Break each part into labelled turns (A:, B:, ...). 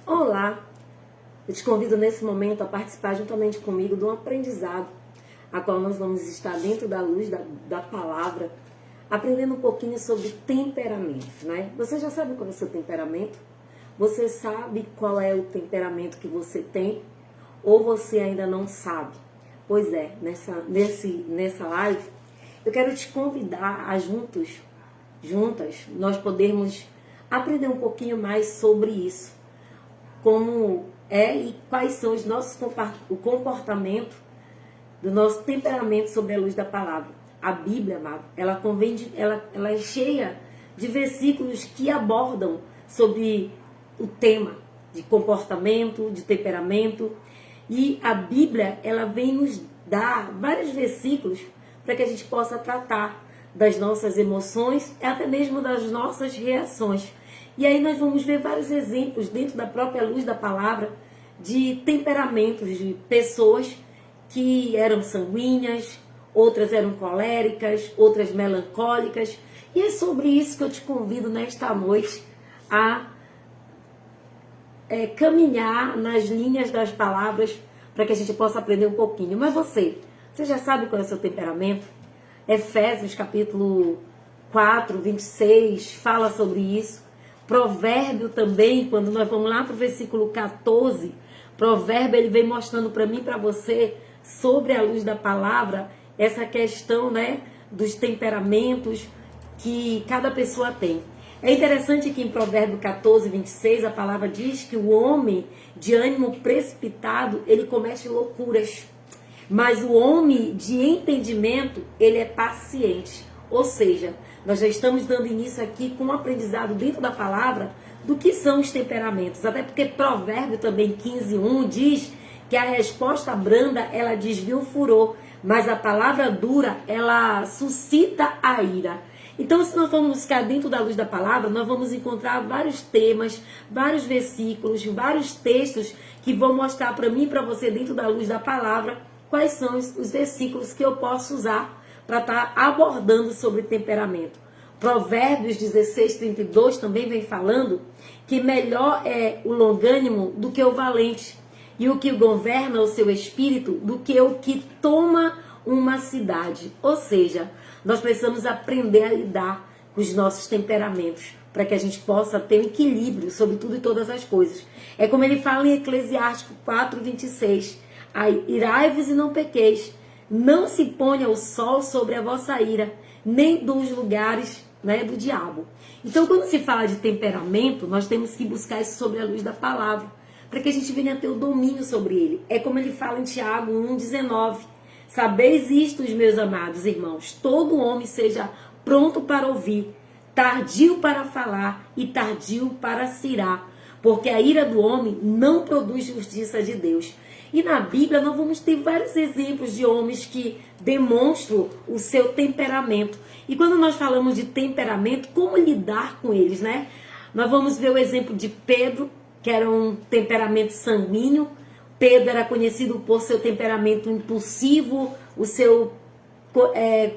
A: Olá, eu te convido nesse momento a participar juntamente comigo de um aprendizado, a qual nós vamos estar dentro da luz da palavra, aprendendo um pouquinho sobre temperamentos, né? Você já sabe qual é o seu temperamento? Você sabe qual é o temperamento que você tem? Ou você ainda não sabe? Pois é, nessa live, eu quero te convidar a juntas, nós podermos aprender um pouquinho mais sobre isso. Como é e quais são os nossos o comportamento do nosso temperamento sobre a luz da palavra. A Bíblia, amado, ela é cheia de versículos que abordam sobre o tema de comportamento, de temperamento. E a Bíblia, ela vem nos dar vários versículos para que a gente possa tratar das nossas emoções e até mesmo das nossas reações. E aí nós vamos ver vários exemplos dentro da própria luz da palavra de temperamentos de pessoas que eram sanguíneas, outras eram coléricas, outras melancólicas. E é sobre isso que eu te convido nesta noite a caminhar nas linhas das palavras para que a gente possa aprender um pouquinho. Mas você já sabe qual é o seu temperamento? Efésios capítulo 4, 26 fala sobre isso. Provérbio também, quando nós vamos lá para o versículo 14, Provérbio ele vem mostrando para mim e para você, sobre a luz da palavra, essa questão, né, dos temperamentos que cada pessoa tem. É interessante que em Provérbio 14, 26, a palavra diz que o homem de ânimo precipitado, ele comete loucuras. Mas o homem de entendimento, ele é paciente. Ou seja, nós já estamos dando início aqui com um aprendizado dentro da palavra do que são os temperamentos. Até porque Provérbio também 15:1 diz que a resposta branda, ela desvia o furor, mas a palavra dura, ela suscita a ira. Então, se nós formos buscar dentro da luz da palavra, nós vamos encontrar vários temas, vários versículos, vários textos que vão mostrar para mim e para você, dentro da luz da palavra, quais são os versículos que eu posso usar para estar abordando sobre temperamento. Provérbios 16:32 também vem falando que melhor é o longânimo do que o valente, e o que governa o seu espírito do que o que toma uma cidade. Ou seja, nós precisamos aprender a lidar com os nossos temperamentos, para que a gente possa ter um equilíbrio sobre tudo e todas as coisas. É como ele fala em Eclesiástico 4:26. Irai-vos e não pequeis, não se ponha o sol sobre a vossa ira, nem dos lugares, né, do diabo. Então, quando se fala de temperamento, nós temos que buscar isso sobre a luz da palavra, para que a gente venha a ter o domínio sobre ele. É como ele fala em Tiago 1:19. Sabeis isto, meus amados irmãos, todo homem seja pronto para ouvir, tardio para falar e tardio para se irar, porque a ira do homem não produz justiça de Deus. E na Bíblia nós vamos ter vários exemplos de homens que demonstram o seu temperamento. E quando nós falamos de temperamento, como lidar com eles, né? Nós vamos ver o exemplo de Pedro, que era um temperamento sanguíneo. Pedro era conhecido por seu temperamento impulsivo, o seu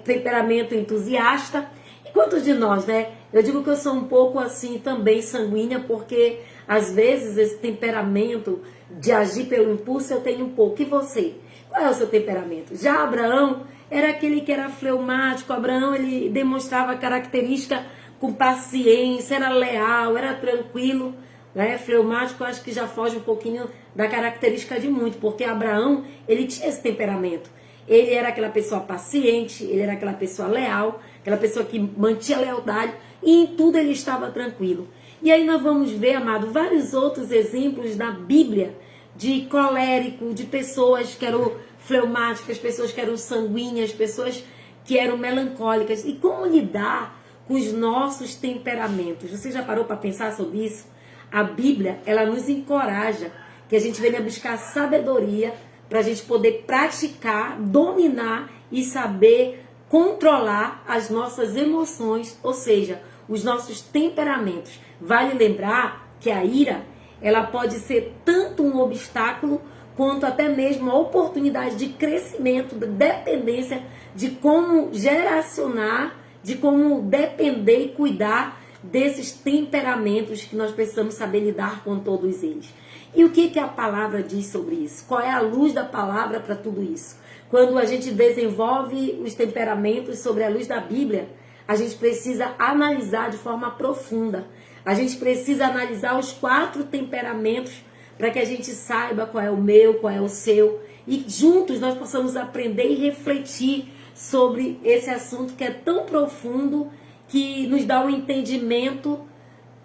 A: temperamento entusiasta. E quantos de nós, né? Eu digo que eu sou um pouco assim também sanguínea, porque às vezes esse temperamento de agir pelo impulso eu tenho um pouco. E você? Qual é o seu temperamento? Já Abraão era aquele que era fleumático. Abraão, ele demonstrava característica com paciência, era leal, era tranquilo. Né? Fleumático, acho que já foge um pouquinho da característica de muito, porque Abraão, ele tinha esse temperamento. Ele era aquela pessoa paciente, ele era aquela pessoa leal, aquela pessoa que mantinha lealdade, e em tudo ele estava tranquilo. E aí nós vamos ver, amado, vários outros exemplos na Bíblia de colérico, de pessoas que eram fleumáticas, pessoas que eram sanguíneas, pessoas que eram melancólicas. E como lidar com os nossos temperamentos? Você já parou para pensar sobre isso? A Bíblia, ela nos encoraja que a gente venha buscar sabedoria para a gente poder praticar, dominar e saber controlar as nossas emoções, ou seja, os nossos temperamentos. Vale lembrar que a ira, ela pode ser tanto um obstáculo quanto até mesmo uma oportunidade de crescimento, de dependência, de como geracionar, de como depender e cuidar desses temperamentos que nós precisamos saber lidar com todos eles. E o que a palavra diz sobre isso? Qual é a luz da palavra para tudo isso? Quando a gente desenvolve os temperamentos sobre a luz da Bíblia, a gente precisa analisar de forma profunda. A gente precisa analisar os 4 temperamentos para que a gente saiba qual é o meu, qual é o seu. E juntos nós possamos aprender e refletir sobre esse assunto que é tão profundo, que nos dá um entendimento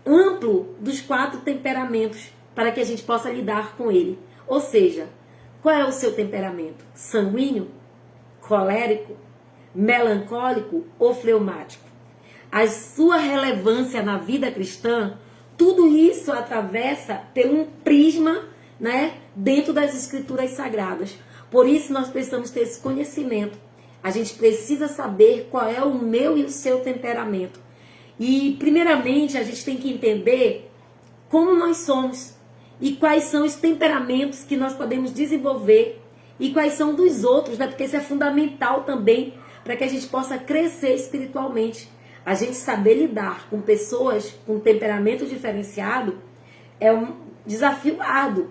A: amplo dos 4 temperamentos para que a gente possa lidar com ele. Ou seja, qual é o seu temperamento? Sanguíneo? Colérico? Melancólico ou fleumático? A sua relevância na vida cristã, tudo isso atravessa por um prisma, né, dentro das escrituras sagradas. Por isso nós precisamos ter esse conhecimento. A gente precisa saber qual é o meu e o seu temperamento. E primeiramente a gente tem que entender como nós somos e quais são os temperamentos que nós podemos desenvolver e quais são dos outros, né? Porque isso é fundamental também para que a gente possa crescer espiritualmente. A gente saber lidar com pessoas com temperamento diferenciado é um desafio árduo.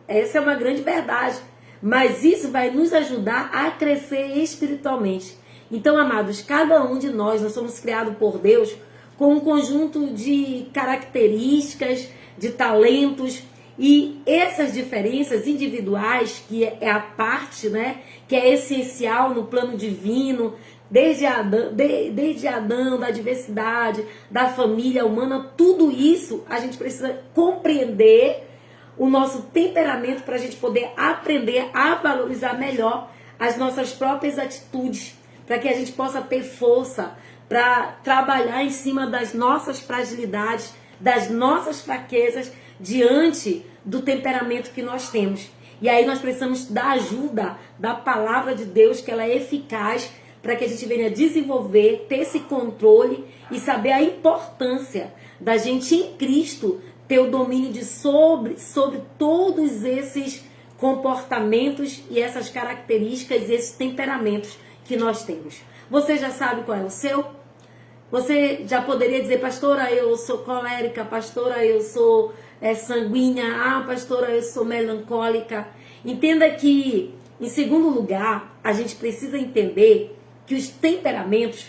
A: Essa é uma grande verdade. Mas isso vai nos ajudar a crescer espiritualmente. Então, amados, cada um de nós somos criados por Deus com um conjunto de características, de talentos, e essas diferenças individuais, que é a parte, né, que é essencial no plano divino, desde Adão, da diversidade, da família humana, tudo isso a gente precisa compreender o nosso temperamento para a gente poder aprender a valorizar melhor as nossas próprias atitudes, para que a gente possa ter força para trabalhar em cima das nossas fragilidades, das nossas fraquezas, diante do temperamento que nós temos. E aí nós precisamos da ajuda da palavra de Deus, que ela é eficaz, para que a gente venha desenvolver, ter esse controle e saber a importância da gente em Cristo ter o domínio sobre todos esses comportamentos e essas características e esses temperamentos que nós temos. Você já sabe qual é o seu? Você já poderia dizer, pastora, eu sou colérica, pastora, eu sou sanguínea, pastora, eu sou melancólica. Entenda que, em segundo lugar, a gente precisa entender que os temperamentos,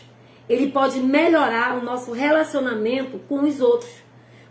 A: ele pode melhorar o nosso relacionamento com os outros.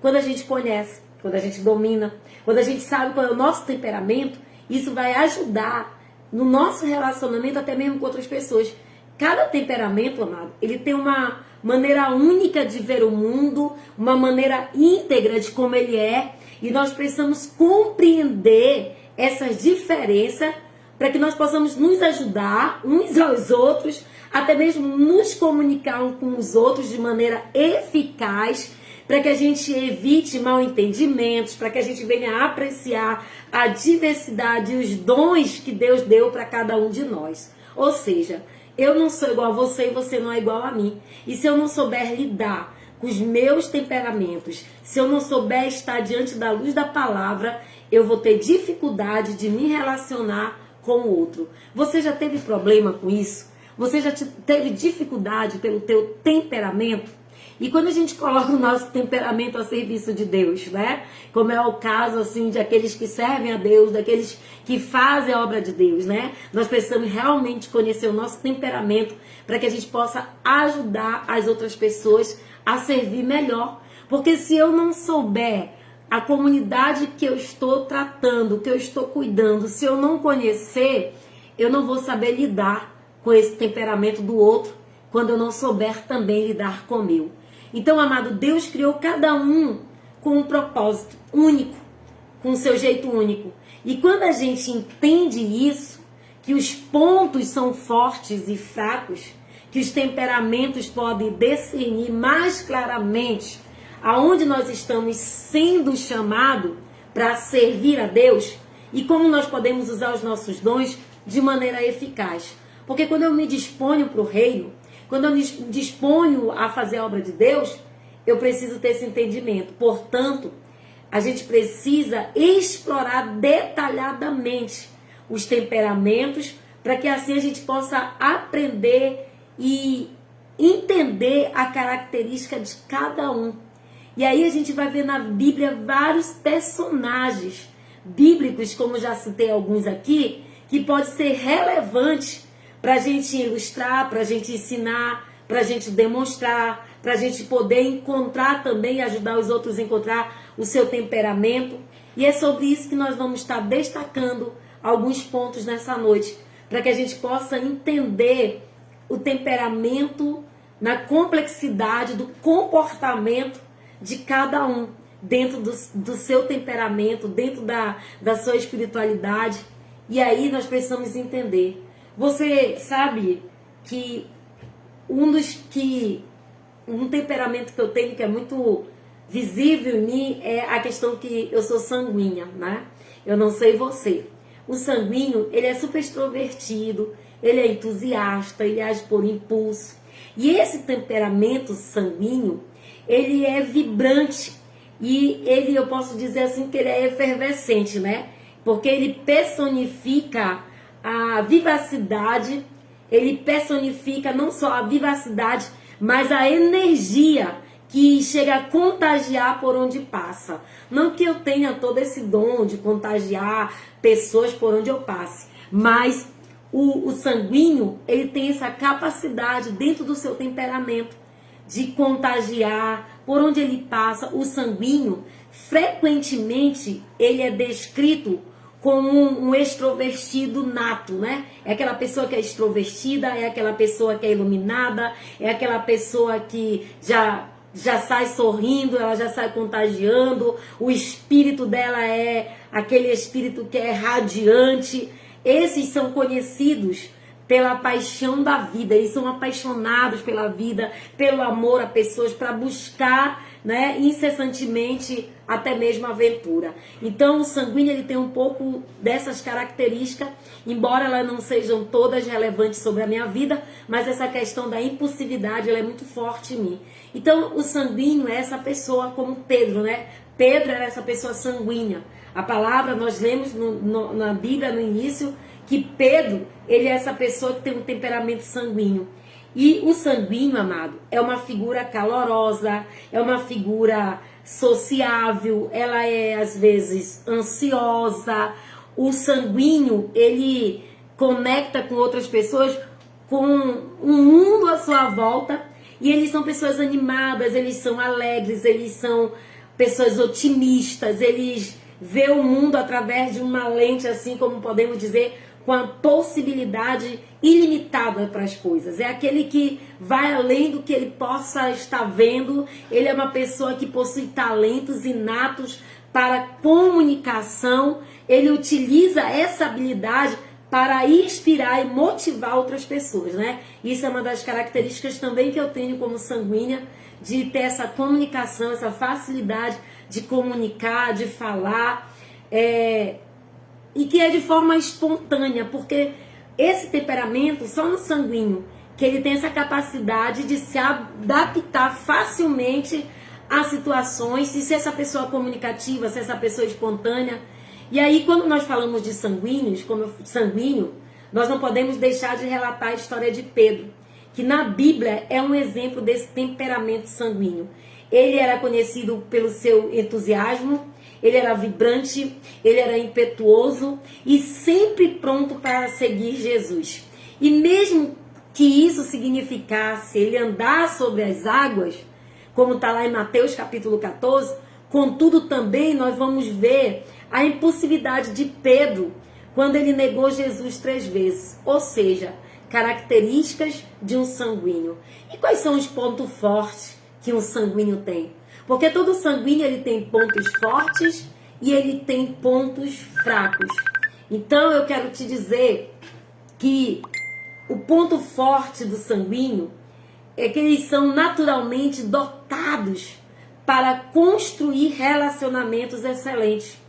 A: Quando a gente conhece, quando a gente domina, quando a gente sabe qual é o nosso temperamento, isso vai ajudar no nosso relacionamento até mesmo com outras pessoas. Cada temperamento, amado, ele tem uma maneira única de ver o mundo, uma maneira íntegra de como ele é, e nós precisamos compreender essas diferenças para que nós possamos nos ajudar uns aos outros, até mesmo nos comunicar uns com os outros de maneira eficaz, para que a gente evite mal-entendimentos, para que a gente venha a apreciar a diversidade e os dons que Deus deu para cada um de nós. Ou seja, eu não sou igual a você e você não é igual a mim. E se eu não souber lidar com os meus temperamentos, se eu não souber estar diante da luz da palavra, eu vou ter dificuldade de me relacionar com o outro. Você já teve problema com isso? Você já teve dificuldade pelo teu temperamento? E quando a gente coloca o nosso temperamento a serviço de Deus, né? Como é o caso, assim, de aqueles que servem a Deus, daqueles que fazem a obra de Deus, né? Nós precisamos realmente conhecer o nosso temperamento para que a gente possa ajudar as outras pessoas a servir melhor. Porque se eu não souber a comunidade que eu estou tratando, que eu estou cuidando, se eu não conhecer, eu não vou saber lidar com esse temperamento do outro quando eu não souber também lidar com o meu. Então, amado, Deus criou cada um com um propósito único, com o seu jeito único. E quando a gente entende isso, que os pontos são fortes e fracos, que os temperamentos podem discernir mais claramente aonde nós estamos sendo chamados para servir a Deus e como nós podemos usar os nossos dons de maneira eficaz. Porque quando eu me disponho para o reino, quando eu me disponho a fazer a obra de Deus, eu preciso ter esse entendimento. Portanto, a gente precisa explorar detalhadamente os temperamentos para que assim a gente possa aprender e entender a característica de cada um. E aí a gente vai ver na Bíblia vários personagens bíblicos, como já citei alguns aqui, que pode ser relevante para a gente ilustrar, para a gente ensinar, para a gente demonstrar, para a gente poder encontrar também, ajudar os outros a encontrar o seu temperamento. E é sobre isso que nós vamos estar destacando alguns pontos nessa noite, para que a gente possa entender o temperamento na complexidade do comportamento de cada um, dentro do seu temperamento, dentro da sua espiritualidade. E aí nós precisamos entender. Você sabe que um temperamento que eu tenho que é muito visível em mim é a questão que eu sou sanguínea, né? Eu não sei você. O sanguíneo, ele é super extrovertido, ele é entusiasta, ele age por impulso. E esse temperamento sanguíneo, ele é vibrante e ele, eu posso dizer assim, que ele é efervescente, né? Porque ele personifica a vivacidade, ele personifica não só a vivacidade, mas a energia que chega a contagiar por onde passa. Não que eu tenha todo esse dom de contagiar pessoas por onde eu passe, mas o sanguíneo, ele tem essa capacidade dentro do seu temperamento de contagiar por onde ele passa. O sanguíneo, frequentemente, ele é descrito como um extrovertido nato, né? É aquela pessoa que é extrovertida, é aquela pessoa que é iluminada, é aquela pessoa que já sai sorrindo, ela já sai contagiando, o espírito dela é aquele espírito que é radiante. Esses são conhecidos pela paixão da vida, eles são apaixonados pela vida, pelo amor a pessoas, para buscar, né, incessantemente até mesmo a aventura. Então o sanguíneo, ele tem um pouco dessas características, embora elas não sejam todas relevantes sobre a minha vida, mas essa questão da impulsividade, ela é muito forte em mim. Então o sanguíneo é essa pessoa como Pedro, né? Pedro era essa pessoa sanguínea. A palavra, nós lemos na Bíblia no início, que Pedro, ele é essa pessoa que tem um temperamento sanguíneo. E o sanguíneo, amado, é uma figura calorosa, é uma figura sociável, ela é às vezes ansiosa. O sanguíneo, ele conecta com outras pessoas, com um mundo à sua volta, e eles são pessoas animadas, eles são alegres, eles são pessoas otimistas, eles vê o mundo através de uma lente, assim como podemos dizer, com a possibilidade ilimitada para as coisas. É aquele que vai além do que ele possa estar vendo. Ele é uma pessoa que possui talentos inatos para comunicação. Ele utiliza essa habilidade para inspirar e motivar outras pessoas, né? Isso é uma das características também que eu tenho como sanguínea, de ter essa comunicação, essa facilidade de comunicar, de falar, e que é de forma espontânea, porque esse temperamento, só no sanguíneo, que ele tem essa capacidade de se adaptar facilmente a situações, e se essa pessoa comunicativa, se essa pessoa espontânea. E aí, quando nós falamos de sanguíneos, como sanguíneo, nós não podemos deixar de relatar a história de Pedro, que na Bíblia é um exemplo desse temperamento sanguíneo. Ele era conhecido pelo seu entusiasmo, ele era vibrante, ele era impetuoso e sempre pronto para seguir Jesus. E mesmo que isso significasse ele andar sobre as águas, como está lá em Mateus capítulo 14, contudo também nós vamos ver a impulsividade de Pedro quando ele negou Jesus 3 vezes. Ou seja, características de um sanguíneo. E quais são os pontos fortes que um sanguíneo tem? Porque todo sanguíneo, ele tem pontos fortes e ele tem pontos fracos. Então eu quero te dizer que o ponto forte do sanguíneo é que eles são naturalmente dotados para construir relacionamentos excelentes.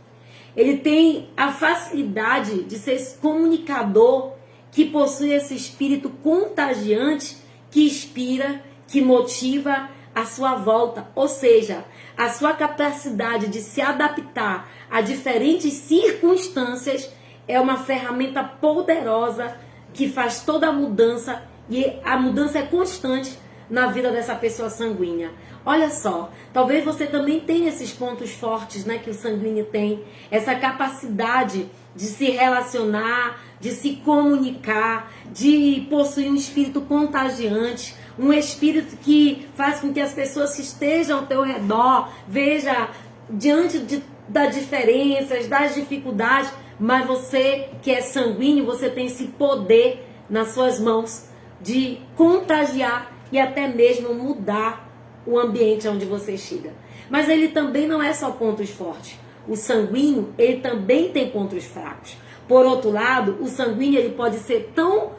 A: Ele tem a facilidade de ser esse comunicador que possui esse espírito contagiante que inspira, que motiva a sua volta. Ou seja, a sua capacidade de se adaptar a diferentes circunstâncias é uma ferramenta poderosa que faz toda a mudança, e a mudança é constante na vida dessa pessoa sanguínea? Olha só, talvez você também tenha esses pontos fortes, né, que o sanguíneo tem, essa capacidade de se relacionar, de se comunicar, de possuir um espírito contagiante, um espírito que faz com que as pessoas que estejam ao teu redor vejam diante das diferenças, das dificuldades, mas você que é sanguíneo, você tem esse poder nas suas mãos de contagiar e até mesmo mudar o ambiente onde você chega. Mas ele também não é só pontos fortes. O sanguíneo, ele também tem pontos fracos. Por outro lado, o sanguíneo ele pode ser tão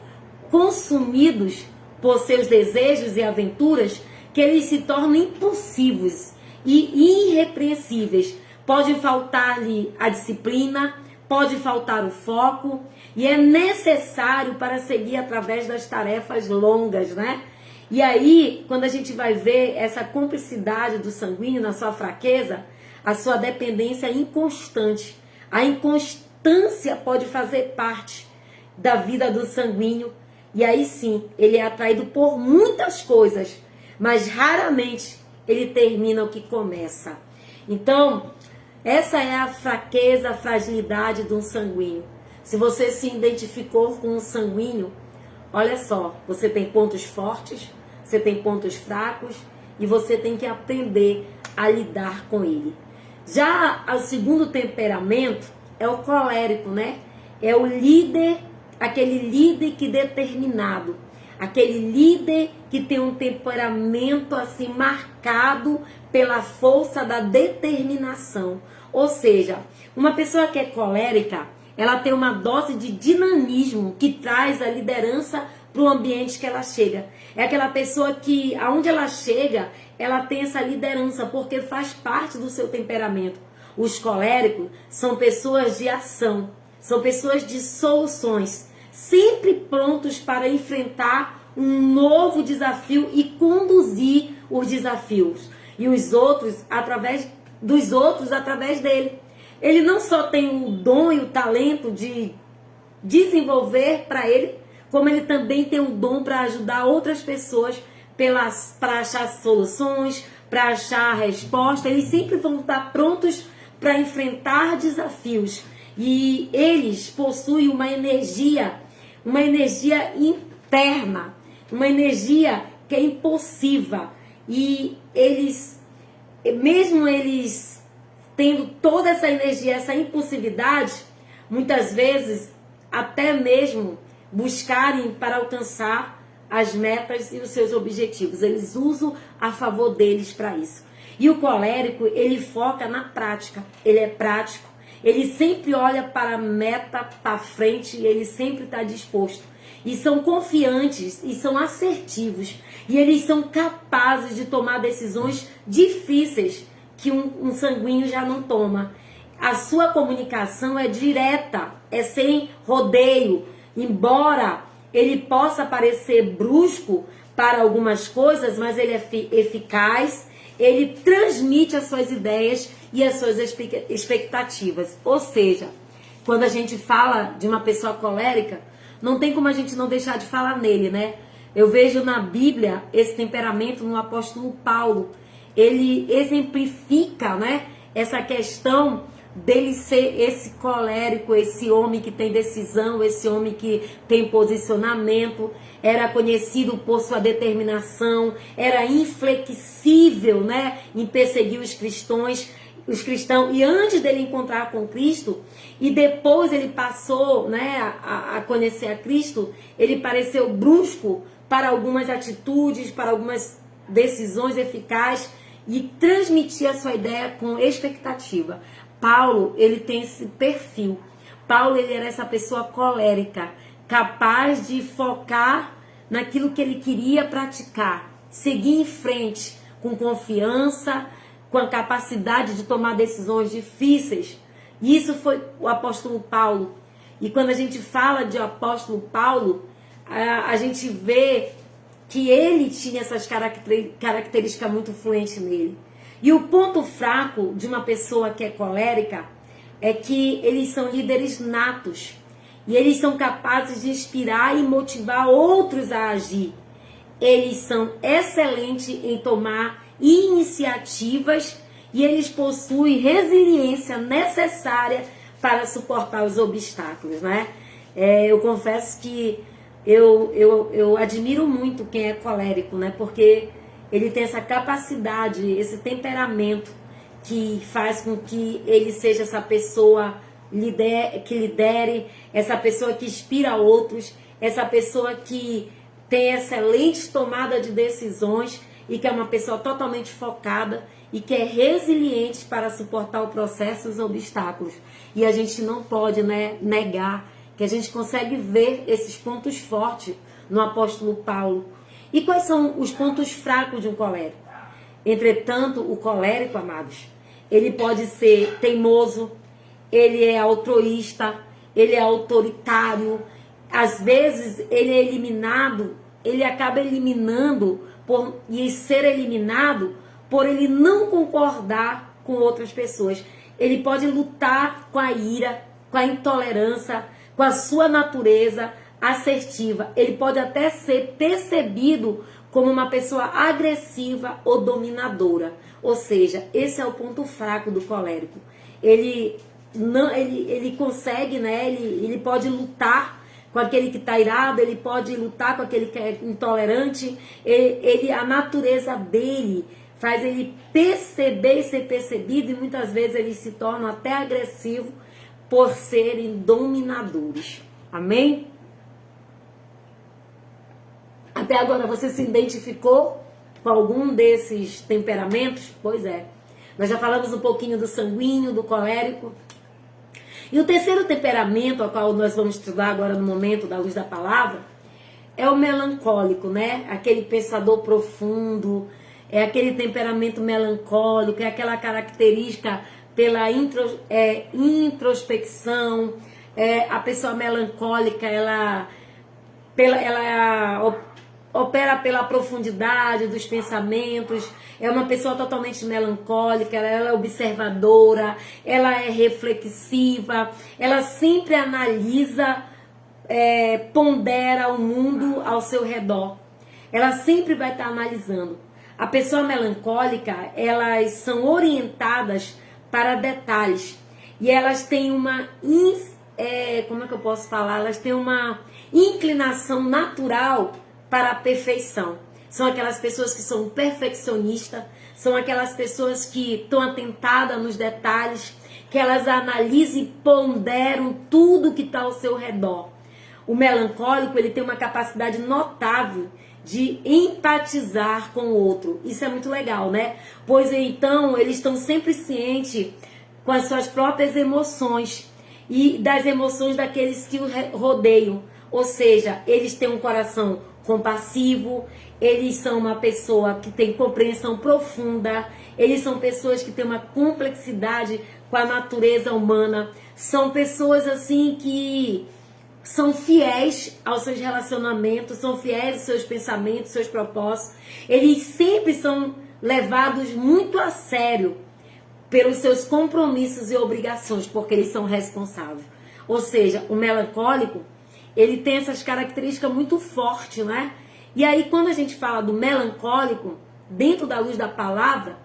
A: consumido por seus desejos e aventuras que eles se tornam impulsivos e irrepreensíveis. Pode faltar-lhe a disciplina, pode faltar o foco, e é necessário para seguir através das tarefas longas, né? E aí, quando a gente vai ver essa cumplicidade do sanguíneo na sua fraqueza, a sua dependência é inconstante. A inconstância pode fazer parte da vida do sanguíneo, e aí sim, ele é atraído por muitas coisas, mas raramente ele termina o que começa. Então, essa é a fraqueza, a fragilidade de um sanguíneo. Se você se identificou com um sanguíneo, olha só, você tem pontos fortes, você tem pontos fracos e você tem que aprender a lidar com ele. Já o segundo temperamento é o colérico, né? É o líder, aquele líder que determinado, aquele líder que tem um temperamento assim marcado pela força da determinação. Ou seja, uma pessoa que é colérica, ela tem uma dose de dinamismo que traz a liderança para o ambiente que ela chega. É aquela pessoa que, aonde ela chega, ela tem essa liderança, porque faz parte do seu temperamento. Os coléricos são pessoas de ação, são pessoas de soluções, sempre prontos para enfrentar um novo desafio e conduzir os desafios. E os outros, através dele. Ele não só tem o dom e o talento de desenvolver para ele, como ele também tem o dom para ajudar outras pessoas para achar soluções, para achar a resposta. Eles sempre vão estar prontos para enfrentar desafios. E eles possuem uma energia interna, uma energia que é impulsiva. E eles, mesmo eles tendo toda essa energia, essa impulsividade, muitas vezes até mesmo buscarem para alcançar as metas e os seus objetivos. Eles usam a favor deles para isso. E o colérico, ele foca na prática, ele é prático, ele sempre olha para a meta, para frente, e ele sempre está disposto. E são confiantes, e são assertivos, e eles são capazes de tomar decisões difíceis, que um sanguíneo já não toma. A sua comunicação é direta, é sem rodeio. Embora ele possa parecer brusco para algumas coisas, mas ele é eficaz, ele transmite as suas ideias e as suas expectativas. Ou seja, quando a gente fala de uma pessoa colérica, não tem como a gente não deixar de falar nele, né? Eu vejo na Bíblia esse temperamento no apóstolo Paulo. Ele exemplifica, né, essa questão dele ser esse colérico, esse homem que tem decisão, esse homem que tem posicionamento, era conhecido por sua determinação, era inflexível, né, em perseguir os cristãos, e antes dele encontrar com Cristo, e depois ele passou, né, a conhecer a Cristo, ele pareceu brusco para algumas atitudes, para algumas decisões eficazes, e transmitir a sua ideia com expectativa. Paulo, ele tem esse perfil. Paulo, ele era essa pessoa colérica, capaz de focar naquilo que ele queria praticar, seguir em frente com confiança, com a capacidade de tomar decisões difíceis. Isso foi o apóstolo Paulo. E quando a gente fala de apóstolo Paulo, a gente vê que ele tinha essas características muito fluentes nele. E o ponto fraco de uma pessoa que é colérica é que eles são líderes natos. E eles são capazes de inspirar e motivar outros a agir. eles são excelentes em tomar iniciativas e eles possuem resiliência necessária para suportar os obstáculos, né? Eu confesso que eu admiro muito quem é colérico, né? Porque ele tem essa capacidade, esse temperamento que faz com que ele seja essa pessoa que lidere, essa pessoa que inspira outros, essa pessoa que tem excelente tomada de decisões e que é uma pessoa totalmente focada e que é resiliente para suportar o processo e os obstáculos. E a gente não pode, né, negar que a gente consegue ver esses pontos fortes no apóstolo Paulo. E quais são os pontos fracos de um colérico? Entretanto, o colérico, amados, ele pode ser teimoso, ele é altruísta, ele é autoritário. Às vezes ele acaba eliminando e ser eliminado por ele não concordar com outras pessoas. Ele pode lutar com a ira, com a intolerância, com a sua natureza assertiva. Ele pode até ser percebido como uma pessoa agressiva ou dominadora. Ou seja, esse é o ponto fraco do colérico. Ele consegue, né? Ele pode lutar com aquele que está irado, ele pode lutar com aquele que é intolerante. A natureza dele faz ele perceber e ser percebido, e muitas vezes eles se tornam até agressivos por serem dominadores. Amém? Até agora você se identificou com algum desses temperamentos? Pois é. Nós já falamos um pouquinho do sanguíneo, do colérico. E o terceiro temperamento, ao qual nós vamos estudar agora no momento da luz da palavra, é o melancólico, né? Aquele pensador profundo, é aquele temperamento melancólico, é aquela característica pela introspecção. A pessoa melancólica, ela opera pela profundidade dos pensamentos, é uma pessoa totalmente melancólica, ela é observadora, ela é reflexiva, ela sempre analisa, pondera o mundo ao seu redor. Ela sempre vai estar analisando. A pessoa melancólica, elas são orientadas para detalhes e elas têm uma como é que eu posso falar? Elas têm uma inclinação natural para a perfeição. São aquelas pessoas que são perfeccionistas, são aquelas pessoas que estão atentadas nos detalhes, que elas analisam e ponderam tudo que está ao seu redor. O melancólico, ele tem uma capacidade notável de empatizar com o outro. Isso é muito legal, né? Pois então, eles estão sempre cientes com as suas próprias emoções e das emoções daqueles que o rodeiam. Ou seja, eles têm um coração compassivo, eles são uma pessoa que tem compreensão profunda, eles são pessoas que têm uma complexidade com a natureza humana, são pessoas assim que são fiéis aos seus relacionamentos, são fiéis aos seus pensamentos, seus propósitos. Eles sempre são levados muito a sério pelos seus compromissos e obrigações, porque eles são responsáveis. Ou seja, o melancólico, ele tem essas características muito fortes, né? E aí, quando a gente fala do melancólico, dentro da luz da palavra,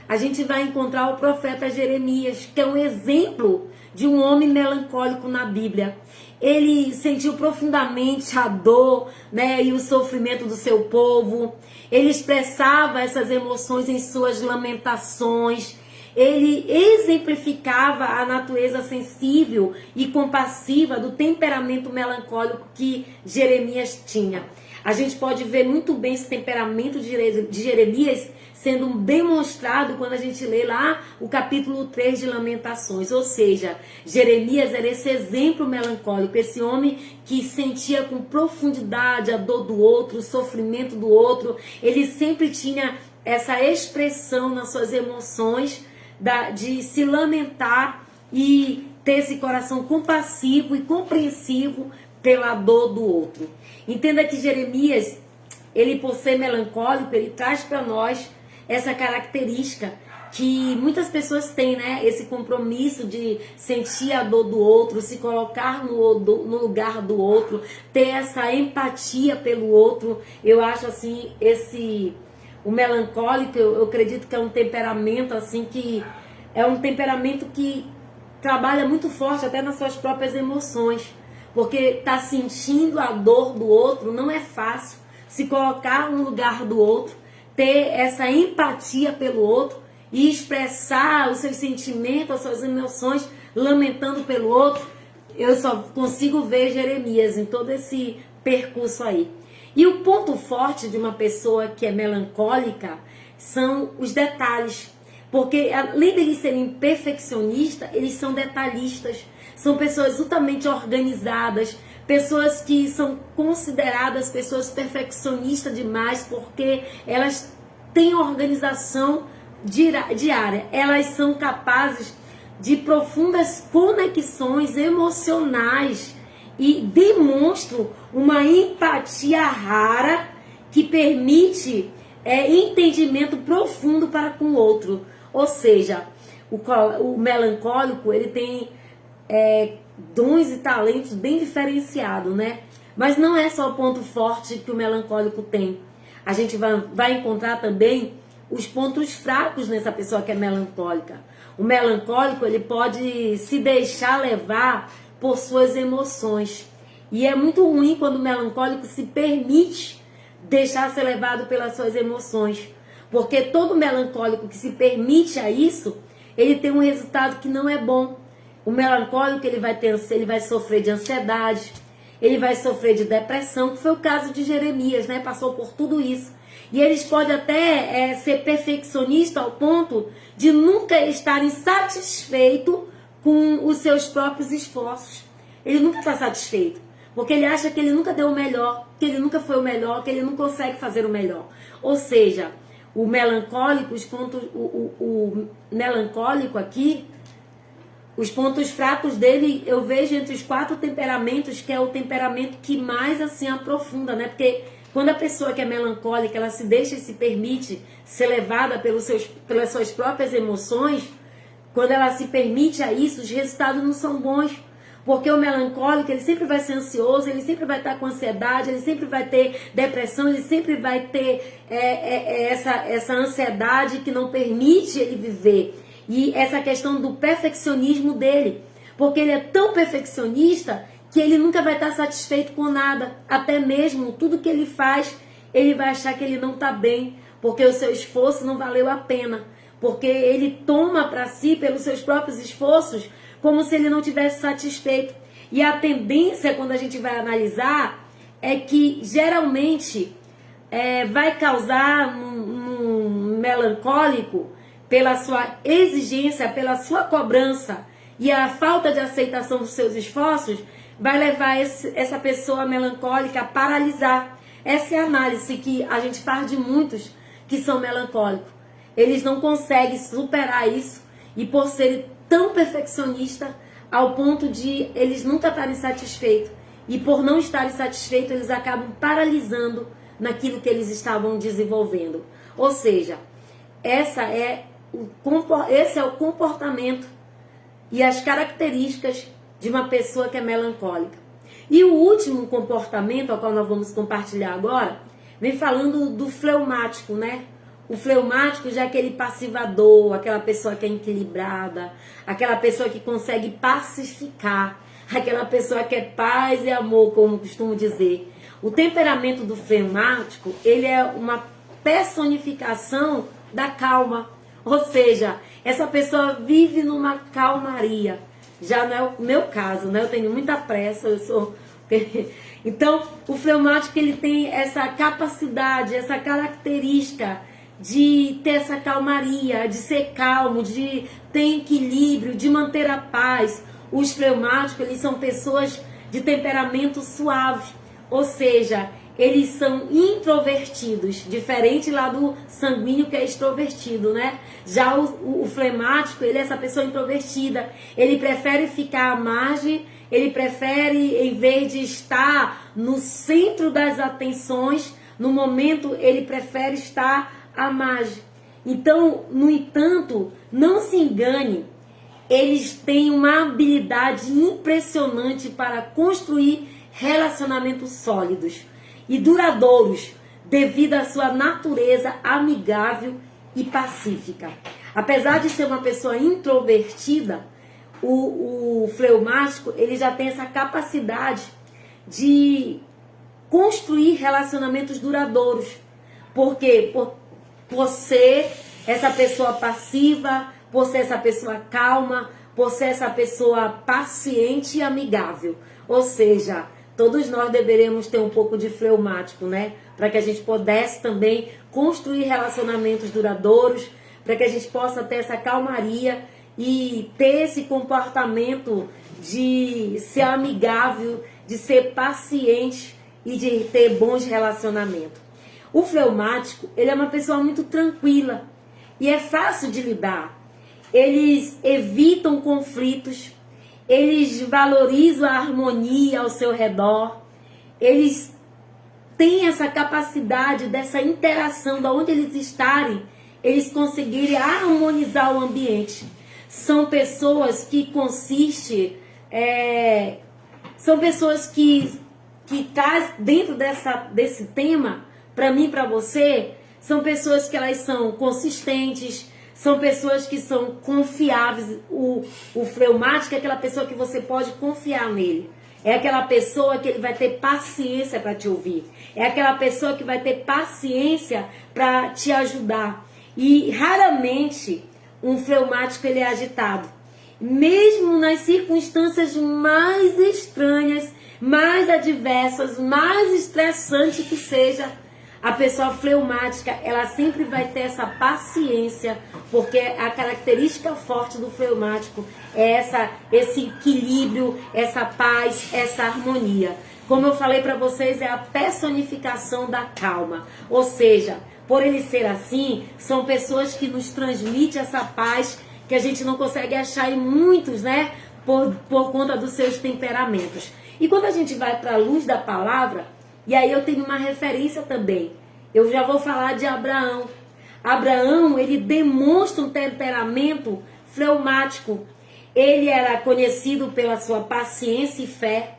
A: a gente vai encontrar o profeta Jeremias, que é um exemplo de um homem melancólico na Bíblia. Ele sentiu profundamente a dor, né, e o sofrimento do seu povo. Ele expressava essas emoções em suas lamentações. Ele exemplificava a natureza sensível e compassiva do temperamento melancólico que Jeremias tinha. A gente pode ver muito bem esse temperamento de Jeremias sendo demonstrado quando a gente lê lá o capítulo 3 de Lamentações. Ou seja, Jeremias era esse exemplo melancólico, esse homem que sentia com profundidade a dor do outro, o sofrimento do outro. Ele sempre tinha essa expressão nas suas emoções de se lamentar e ter esse coração compassivo e compreensivo pela dor do outro. Entenda que Jeremias, ele por ser melancólico, ele traz para nós essa característica que muitas pessoas têm, né? Esse compromisso de sentir a dor do outro, se colocar no lugar do outro, ter essa empatia pelo outro. Eu acho assim, o melancólico, eu acredito que é um temperamento assim que é um temperamento que trabalha muito forte até nas suas próprias emoções, porque tá sentindo a dor do outro não é fácil. Se colocar no lugar do outro, ter essa empatia pelo outro e expressar os seus sentimentos, as suas emoções, lamentando pelo outro, eu só consigo ver Jeremias em todo esse percurso aí. E o ponto forte de uma pessoa que é melancólica são os detalhes. Porque além de eles serem perfeccionistas, eles são detalhistas. São pessoas altamente organizadas, pessoas que são consideradas pessoas perfeccionistas demais, porque elas têm organização diária. Elas são capazes de profundas conexões emocionais e demonstram uma empatia rara que permite entendimento profundo para com o outro. Ou seja, o melancólico, ele tem dons e talentos bem diferenciados, né? Mas não é só o ponto forte que o melancólico tem. A gente vai encontrar também os pontos fracos nessa pessoa que é melancólica. O melancólico, ele pode se deixar levar por suas emoções. E é muito ruim quando o melancólico se permite deixar ser levado pelas suas emoções. Porque todo melancólico que se permite a isso, ele tem um resultado que não é bom. O melancólico, ele vai sofrer de ansiedade, ele vai sofrer de depressão, que foi o caso de Jeremias, né? Passou por tudo isso. E eles podem até ser perfeccionistas ao ponto de nunca estarem satisfeitos com os seus próprios esforços. Ele nunca está satisfeito, porque ele acha que ele nunca deu o melhor, que ele nunca foi o melhor, que ele não consegue fazer o melhor. Ou seja, o melancólico, o melancólico aqui, os pontos fracos dele, eu vejo entre os 4 temperamentos, que é o temperamento que mais assim aprofunda, né? Porque quando a pessoa que é melancólica, ela se deixa e se permite ser levada pelas suas próprias emoções, quando ela se permite a isso, os resultados não são bons. Porque o melancólico, ele sempre vai ser ansioso, ele sempre vai estar com ansiedade, ele sempre vai ter depressão, ele sempre vai ter essa ansiedade que não permite ele viver. E essa questão do perfeccionismo dele. Porque ele é tão perfeccionista que ele nunca vai estar satisfeito com nada. Até mesmo tudo que ele faz, ele vai achar que ele não está bem. Porque o seu esforço não valeu a pena. Porque ele toma para si, pelos seus próprios esforços, como se ele não tivesse satisfeito. E a tendência, quando a gente vai analisar, é que geralmente vai causar um melancólico, pela sua exigência, pela sua cobrança e a falta de aceitação dos seus esforços, vai levar essa pessoa melancólica a paralisar. Essa é a análise que a gente faz de muitos que são melancólicos. Eles não conseguem superar isso e por serem tão perfeccionistas ao ponto de eles nunca estarem satisfeitos. E por não estarem satisfeitos, eles acabam paralisando naquilo que eles estavam desenvolvendo. Ou seja, esse é o comportamento e as características de uma pessoa que é melancólica. E o último comportamento, ao qual nós vamos compartilhar agora, vem falando do fleumático, né? O fleumático já é aquele passivador, aquela pessoa que é equilibrada, aquela pessoa que consegue pacificar, aquela pessoa que é paz e amor, como costumo dizer. O temperamento do fleumático, ele é uma personificação da calma. Ou seja, essa pessoa vive numa calmaria. Já não é o meu caso, né? Eu tenho muita pressa, eu sou... Então, o fleumático, ele tem essa capacidade, essa característica de ter essa calmaria, de ser calmo, de ter equilíbrio, de manter a paz. Os fleumáticos, eles são pessoas de temperamento suave, ou seja, eles são introvertidos, diferente lá do sanguíneo que é extrovertido, né? Já o fleumático, ele é essa pessoa introvertida, ele prefere ficar à margem, ele prefere, em vez de estar no centro das atenções, no momento ele prefere estar à margem. Então, no entanto, não se engane, eles têm uma habilidade impressionante para construir relacionamentos sólidos e duradouros devido à sua natureza amigável e pacífica. Apesar de ser uma pessoa introvertida, o fleumático ele já tem essa capacidade de construir relacionamentos duradouros. Porque por ser essa pessoa passiva, por ser essa pessoa calma, por ser essa pessoa paciente e amigável. Ou seja, todos nós deveríamos ter um pouco de fleumático, né? Para que a gente pudesse também construir relacionamentos duradouros, para que a gente possa ter essa calmaria e ter esse comportamento de ser amigável, de ser paciente e de ter bons relacionamentos. O fleumático, ele é uma pessoa muito tranquila e é fácil de lidar. Eles evitam conflitos, eles valorizam a harmonia ao seu redor, eles têm essa capacidade dessa interação, de onde eles estarem, eles conseguirem harmonizar o ambiente. São pessoas que são pessoas que traz dentro desse tema, para mim e para você, são pessoas que elas são consistentes, são pessoas que são confiáveis. O fleumático é aquela pessoa que você pode confiar nele. É aquela pessoa que ele vai ter paciência para te ouvir. É aquela pessoa que vai ter paciência para te ajudar. E raramente um fleumático ele é agitado. Mesmo nas circunstâncias mais estranhas, mais adversas, mais estressantes que seja, a pessoa fleumática, ela sempre vai ter essa paciência, porque a característica forte do fleumático é esse equilíbrio, essa paz, essa harmonia. Como eu falei para vocês, é a personificação da calma. Ou seja, por ele ser assim, são pessoas que nos transmitem essa paz que a gente não consegue achar em muitos, né? Por conta dos seus temperamentos. E quando a gente vai para a luz da palavra, e aí eu tenho uma referência também. Eu já vou falar de Abraão. Abraão, ele demonstra um temperamento fleumático. Ele era conhecido pela sua paciência e fé.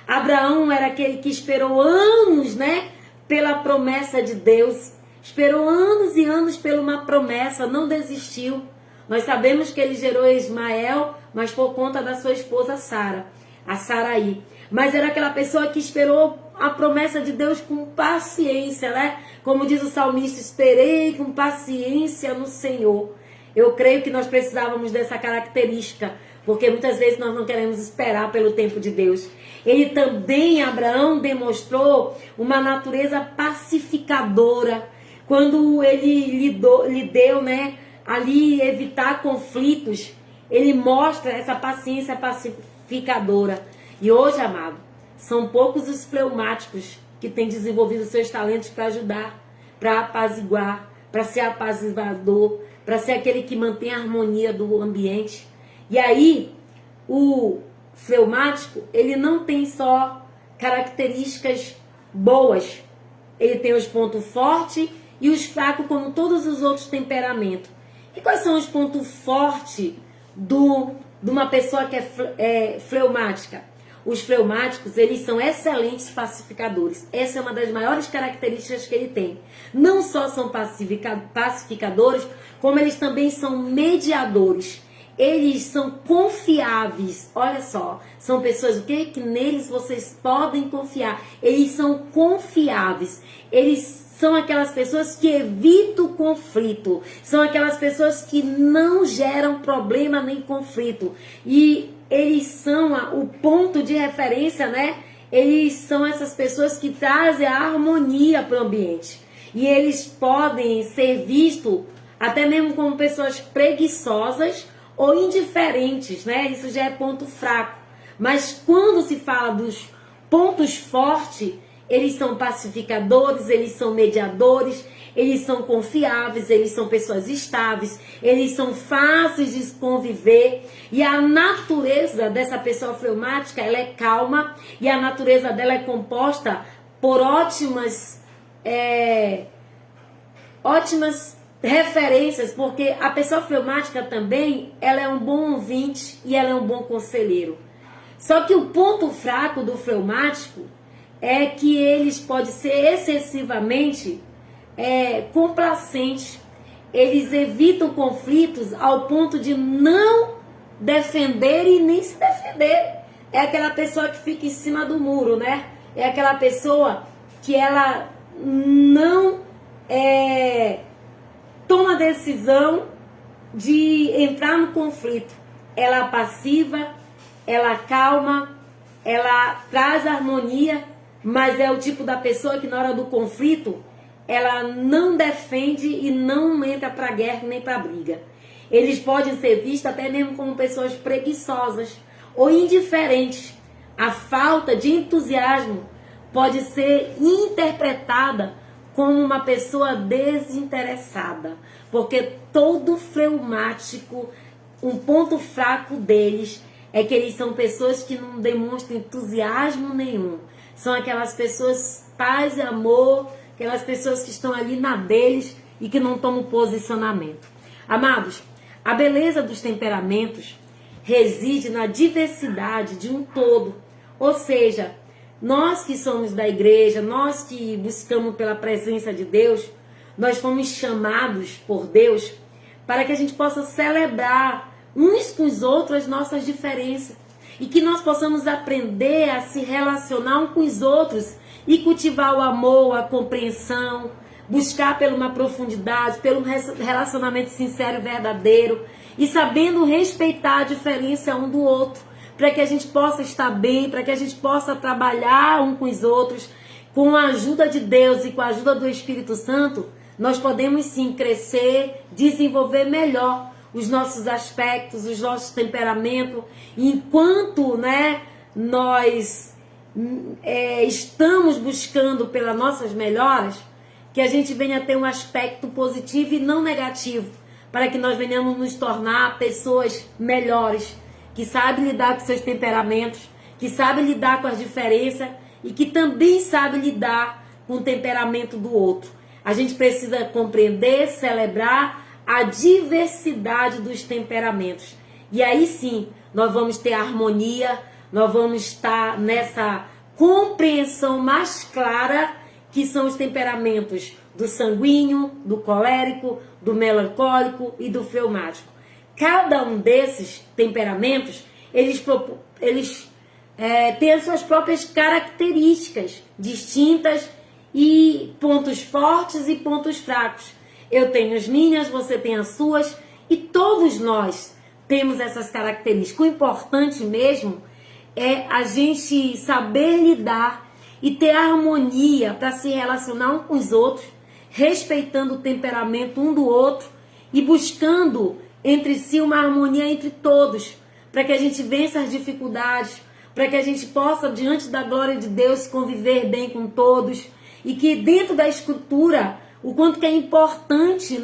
A: Abraão era aquele que esperou anos, né? Pela promessa de Deus. Esperou anos e anos por uma promessa, não desistiu. Nós sabemos que ele gerou Ismael, mas por conta da sua esposa Sara, a Saraí. Mas era aquela pessoa que esperou a promessa de Deus com paciência, né? Como diz o salmista, esperei com paciência no Senhor. Eu creio que nós precisávamos dessa característica, porque muitas vezes nós não queremos esperar pelo tempo de Deus. Ele também, Abraão, demonstrou uma natureza pacificadora. Quando ele lhe deu, né, ali evitar conflitos, ele mostra essa paciência pacificadora. E hoje, amado, são poucos os fleumáticos que têm desenvolvido seus talentos para ajudar, para apaziguar, para ser apaziguador, para ser aquele que mantém a harmonia do ambiente. E aí, o fleumático, ele não tem só características boas, ele tem os pontos fortes e os fracos, como todos os outros temperamentos. E quais são os pontos fortes de uma pessoa que é fleumática? Os fleumáticos, eles são excelentes pacificadores. Essa é uma das maiores características que ele tem. Não só são pacificadores, como eles também são mediadores. Eles são confiáveis. Olha só, são pessoas o quê? Que neles vocês podem confiar. Eles são confiáveis. Eles são aquelas pessoas que evitam o conflito. São aquelas pessoas que não geram problema nem conflito. E eles são o ponto de referência, né? Eles são essas pessoas que trazem a harmonia para o ambiente. E eles podem ser vistos até mesmo como pessoas preguiçosas ou indiferentes, né? Isso já é ponto fraco. Mas quando se fala dos pontos fortes, eles são pacificadores, eles são mediadores, eles são confiáveis, eles são pessoas estáveis, eles são fáceis de conviver. E a natureza dessa pessoa fleumática, ela é calma, e a natureza dela é composta por ótimas referências, porque a pessoa fleumática também, ela é um bom ouvinte e ela é um bom conselheiro. Só que o ponto fraco do fleumático é que eles podem ser excessivamente complacentes. Eles evitam conflitos ao ponto de não defender e nem se defender. É aquela pessoa que fica em cima do muro, né? É aquela pessoa que ela não toma a decisão de entrar no conflito. Ela é passiva, ela calma, ela traz harmonia, mas é o tipo da pessoa que na hora do conflito ela não defende e não entra para guerra nem para briga. Eles podem ser vistos até mesmo como pessoas preguiçosas ou indiferentes. A falta de entusiasmo pode ser interpretada como uma pessoa desinteressada, porque todo fleumático, um ponto fraco deles é que eles são pessoas que não demonstram entusiasmo nenhum. São aquelas pessoas paz e amor, aquelas pessoas que estão ali na deles e que não tomam posicionamento. Amados, a beleza dos temperamentos reside na diversidade de um todo. Ou seja, nós que somos da igreja, nós que buscamos pela presença de Deus, nós fomos chamados por Deus para que a gente possa celebrar uns com os outros as nossas diferenças e que nós possamos aprender a se relacionar uns com os outros e cultivar o amor, a compreensão, buscar por uma profundidade, pelo relacionamento sincero e verdadeiro e sabendo respeitar a diferença um do outro, para que a gente possa estar bem, para que a gente possa trabalhar um com os outros, com a ajuda de Deus e com a ajuda do Espírito Santo, nós podemos sim crescer, desenvolver melhor os nossos aspectos, os nossos temperamentos, enquanto nós estamos buscando pelas nossas melhoras, que a gente venha ter um aspecto positivo e não negativo, para que nós venhamos nos tornar pessoas melhores, que sabem lidar com seus temperamentos, que sabem lidar com as diferenças e que também sabem lidar com o temperamento do outro. A gente precisa compreender, celebrar a diversidade dos temperamentos. E aí sim, nós vamos ter harmonia, nós vamos estar nessa compreensão mais clara que são os temperamentos do sanguíneo, do colérico, do melancólico e do fleumático. Cada um desses temperamentos, eles têm as suas próprias características distintas e pontos fortes e pontos fracos. Eu tenho as minhas, você tem as suas e todos nós temos essas características. O importante mesmo é a gente saber lidar e ter harmonia para se relacionar um com os outros, respeitando o temperamento um do outro e buscando entre si uma harmonia entre todos, para que a gente vença as dificuldades, para que a gente possa, diante da glória de Deus, conviver bem com todos, e que dentro da escritura, o quanto que é importante,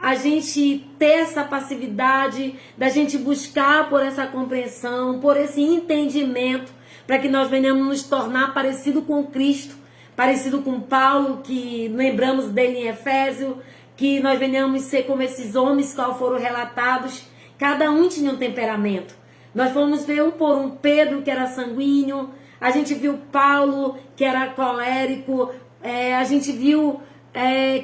A: a gente ter essa passividade, da gente buscar por essa compreensão, por esse entendimento, para que nós venhamos nos tornar parecido com Cristo, parecido com Paulo, que lembramos dele em Efésio, que nós venhamos ser como esses homens que foram relatados, cada um tinha um temperamento. Nós fomos ver um por um, Pedro, que era sanguíneo, a gente viu Paulo, que era colérico, a gente viu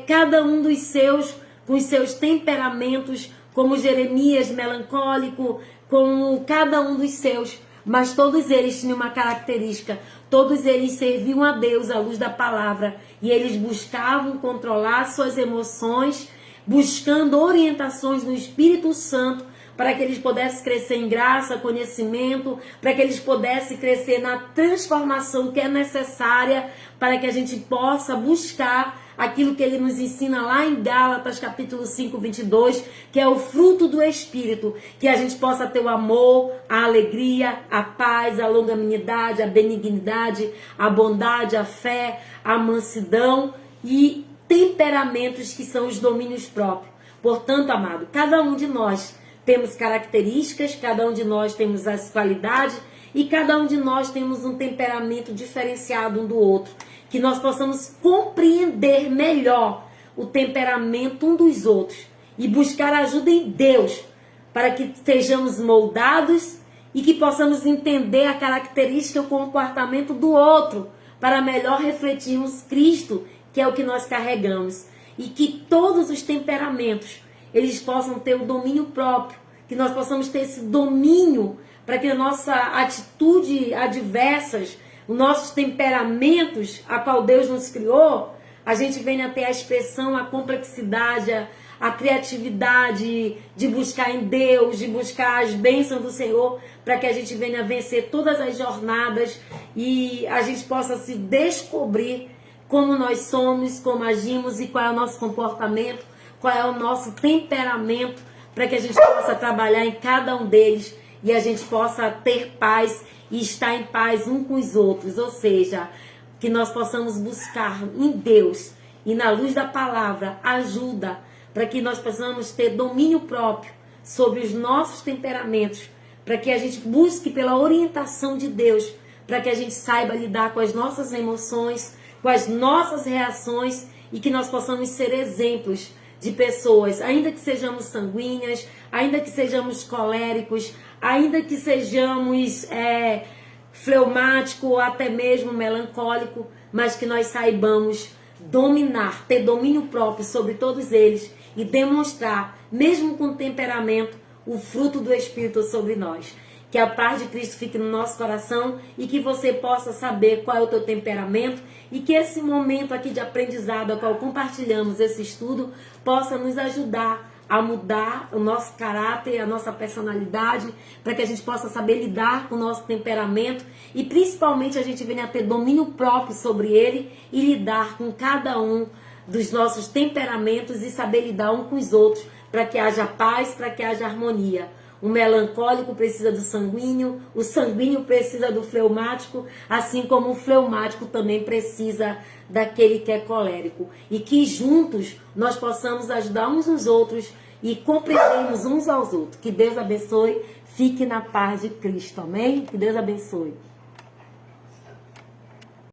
A: cada um dos seus, com os seus temperamentos, como Jeremias, melancólico, como cada um dos seus, mas todos eles tinham uma característica, todos eles serviam a Deus à luz da palavra, e eles buscavam controlar suas emoções, buscando orientações do Espírito Santo, para que eles pudessem crescer em graça, conhecimento, para que eles pudessem crescer na transformação que é necessária para que a gente possa buscar aquilo que ele nos ensina lá em Gálatas, capítulo 5, 22, que é o fruto do Espírito, que a gente possa ter o amor, a alegria, a paz, a longanimidade, a benignidade, a bondade, a fé, a mansidão e temperamentos que são os domínios próprios. Portanto, amado, cada um de nós temos características, cada um de nós temos as qualidades e cada um de nós temos um temperamento diferenciado um do outro. Que nós possamos compreender melhor o temperamento um dos outros e buscar ajuda em Deus para que sejamos moldados e que possamos entender a característica e o comportamento do outro para melhor refletirmos Cristo, que é o que nós carregamos. E que todos os temperamentos, eles possam ter o domínio próprio, que nós possamos ter esse domínio para que a nossa atitude adversas, os nossos temperamentos, a qual Deus nos criou, a gente venha a ter a expressão, a complexidade, a criatividade de buscar em Deus, de buscar as bênçãos do Senhor, para que a gente venha a vencer todas as jornadas e a gente possa se descobrir como nós somos, como agimos e qual é o nosso comportamento, qual é o nosso temperamento, para que a gente possa trabalhar em cada um deles e a gente possa ter paz e estar em paz um com os outros, ou seja, que nós possamos buscar em Deus e na luz da palavra ajuda para que nós possamos ter domínio próprio sobre os nossos temperamentos, para que a gente busque pela orientação de Deus, para que a gente saiba lidar com as nossas emoções, com as nossas reações e que nós possamos ser exemplos de pessoas, ainda que sejamos sanguíneas, ainda que sejamos coléricos, ainda que sejamos fleumático ou até mesmo melancólico, mas que nós saibamos dominar, ter domínio próprio sobre todos eles e demonstrar, mesmo com temperamento, o fruto do Espírito sobre nós. Que a paz de Cristo fique no nosso coração e que você possa saber qual é o teu temperamento e que esse momento aqui de aprendizado, ao qual compartilhamos esse estudo, possa nos ajudar a mudar o nosso caráter, a nossa personalidade, para que a gente possa saber lidar com o nosso temperamento e principalmente a gente venha a ter domínio próprio sobre ele e lidar com cada um dos nossos temperamentos e saber lidar um com os outros, para que haja paz, para que haja harmonia. O melancólico precisa do sanguíneo, o sanguíneo precisa do fleumático, assim como o fleumático também precisa daquele que é colérico. E que juntos nós possamos ajudar uns aos outros e compreendermos uns aos outros. Que Deus abençoe, fique na paz de Cristo, amém? Que Deus abençoe.